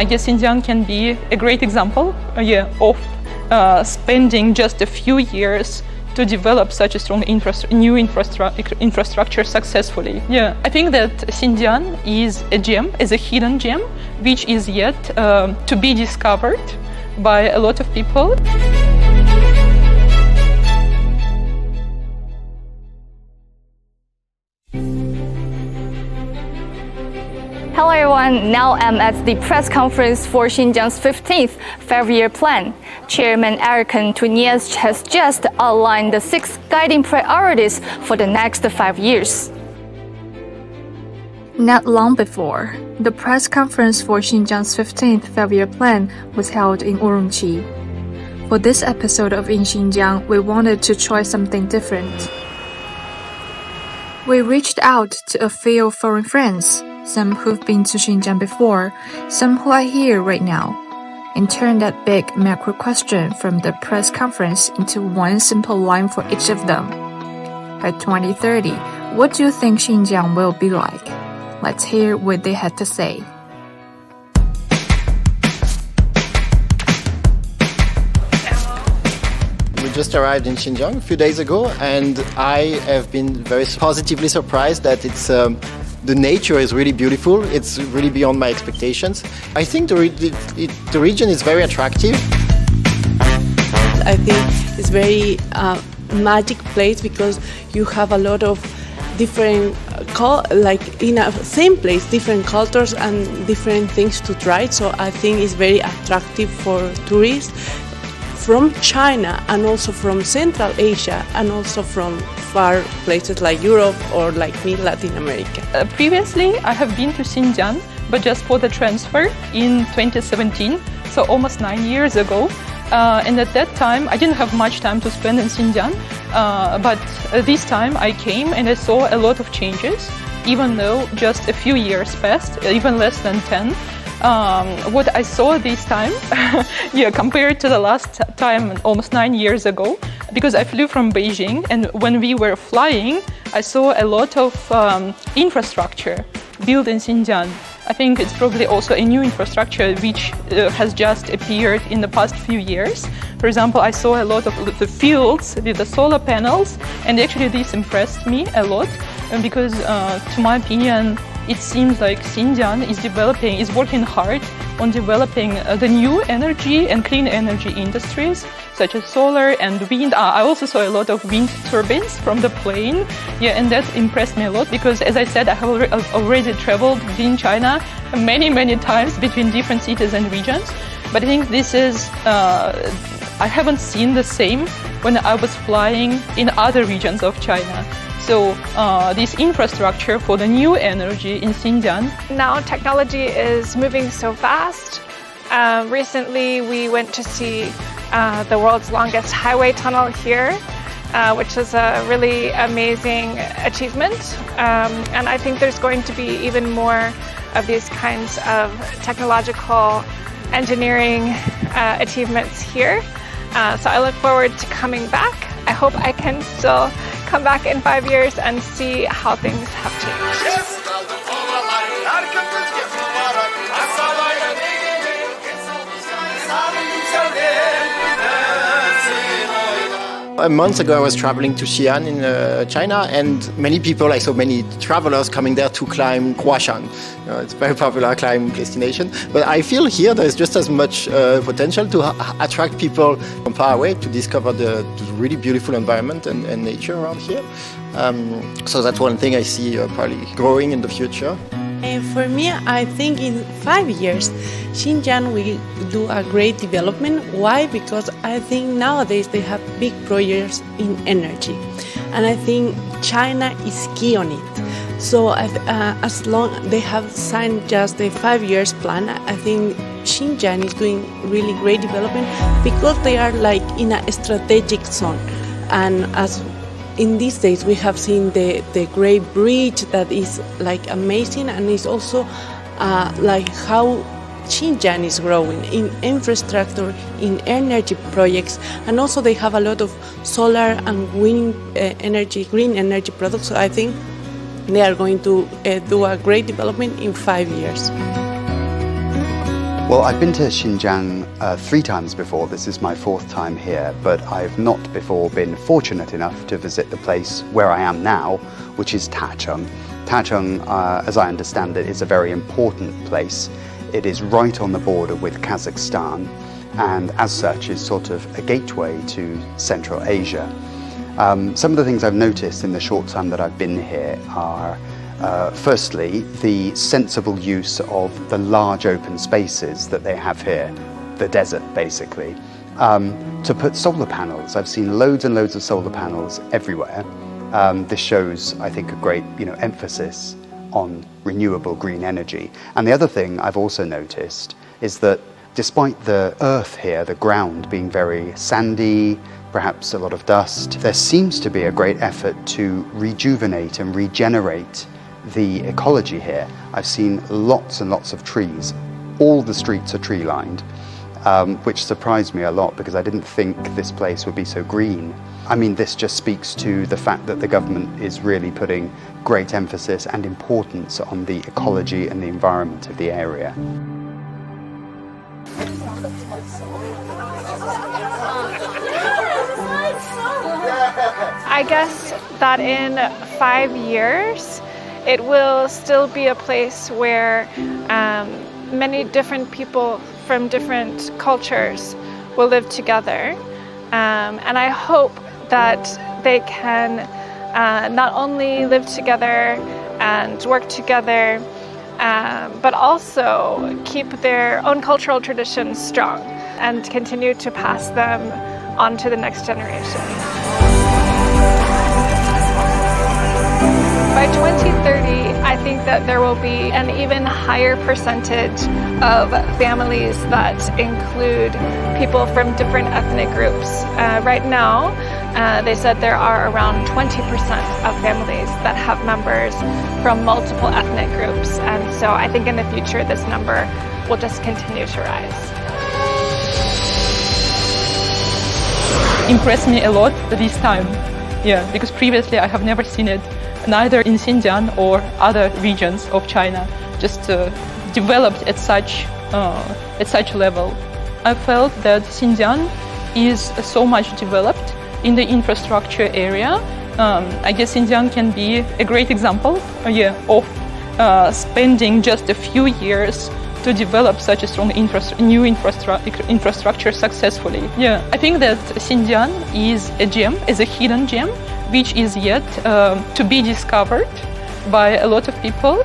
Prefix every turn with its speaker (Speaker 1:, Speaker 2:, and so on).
Speaker 1: I guess Xinjiang can be a great example of spending just a few years to develop such a strong new infrastructure successfully. Yeah, I think that Xinjiang is a gem, is a hidden gem, which is yet to be discovered by a lot of people.
Speaker 2: Hello everyone, now I'm at the press conference for Xinjiang's 15th five-year plan. Chairman Eric Tunias has just outlined the 6 guiding priorities for the next 5 years.
Speaker 3: Not long before, the press conference for Xinjiang's 15th five-year plan was held in Urumqi. For this episode of In Xinjiang, we wanted to try something different. We reached out to a few foreign friends, some who've been to Xinjiang before, some who are here right now, and turned that big macro question from the press conference into one simple line for each of them. By 2030, what do you think Xinjiang will be like? Let's hear what they had to say.
Speaker 4: We just arrived in Xinjiang a few days ago, and I have been very positively surprised that the nature is really beautiful. It's really beyond my expectations. I think the region is very attractive.
Speaker 5: I think it's very magic place because you have a lot of different, like in a same place, different cultures and different things to try. So I think it's very attractive for tourists from China and also from Central Asia and also from far places like Europe or like me, Latin America.
Speaker 1: Previously, I have been to Xinjiang, but just for the transfer in 2017, so almost 9 years ago. And at that time, I didn't have much time to spend in Xinjiang, but this time I came and I saw a lot of changes, even though just a few years passed, even less than 10. What I saw this time, compared to the last time, almost 9 years ago, because I flew from Beijing, and when we were flying, I saw a lot of infrastructure built in Xinjiang. I think it's probably also a new infrastructure which has just appeared in the past few years. For example, I saw a lot of the fields with the solar panels, and actually this impressed me a lot, because to my opinion, it seems like Xinjiang is working hard on developing the new energy and clean energy industries, such as solar and wind. I also saw a lot of wind turbines from the plane, and that impressed me a lot because, as I said, I have already traveled in China many times between different cities and regions. But I think this is, I haven't seen the same when I was flying in other regions of China. So this infrastructure for the new energy in Xinjiang.
Speaker 6: Now technology is moving so fast. Recently we went to see the world's longest highway tunnel here, which is a really amazing achievement. And I think there's going to be even more of these kinds of technological engineering achievements here. So I look forward to coming back. I hope I can still come back in 5 years and see how things have changed.
Speaker 4: A month ago, I was traveling to Xi'an in China, and many people, I saw many travelers coming there to climb Huashan. It's a very popular climb destination. But I feel here there's just as much potential to attract people from far away to discover the really beautiful environment and nature around here. So that's one thing I see probably growing in the future.
Speaker 5: For me, I think in 5 years, Xinjiang will do a great development. Why? Because I think nowadays they have big projects in energy. And I think China is key on it. So as long they have signed just a 5 years plan, I think Xinjiang is doing really great development because they are like in a strategic zone. And as in these days, we have seen the great bridge that is like amazing, and it's also like how Xinjiang is growing in infrastructure, in energy projects, and also they have a lot of solar and wind energy, green energy products. So I think they are going to do a great development in 5 years.
Speaker 7: Well, I've been to Xinjiang 3 times before. This is my 4th time here, but I've not before been fortunate enough to visit the place where I am now, which is Tacheng. Tacheng, as I understand it, is a very important place. It is right on the border with Kazakhstan, and as such is sort of a gateway to Central Asia. Some of the things I've noticed in the short time that I've been here are firstly, the sensible use of the large open spaces that they have here, the desert basically, to put solar panels. I've seen loads and loads of solar panels everywhere. This shows, I think, a great emphasis on renewable green energy. And the other thing I've also noticed is that despite the earth here, the ground being very sandy, perhaps a lot of dust, there seems to be a great effort to rejuvenate and regenerate the ecology here. I've seen lots and lots of trees. All the streets are tree lined, which surprised me a lot because I didn't think this place would be so green. I mean, this just speaks to the fact that the government is really putting great emphasis and importance on the ecology and the environment of the area.
Speaker 6: I guess that in 5 years, it will still be a place where many different people from different cultures will live together. And I hope that they can not only live together and work together, but also keep their own cultural traditions strong and continue to pass them on to the next generation. By 2030, I think that there will be an even higher percentage of families that include people from different ethnic groups. Right now, they said there are around 20% of families that have members from multiple ethnic groups. And so I think in the future, this number will just continue to rise.
Speaker 1: Impressed me a lot this time, because previously I have never seen it, neither in Xinjiang or other regions of China, just developed at such level. I felt that Xinjiang is so much developed in the infrastructure area. I guess Xinjiang can be a great example of spending just a few years to develop such a strong new infrastructure successfully. I think that Xinjiang is a gem, is a hidden gem, which is yet to be discovered by a lot of people.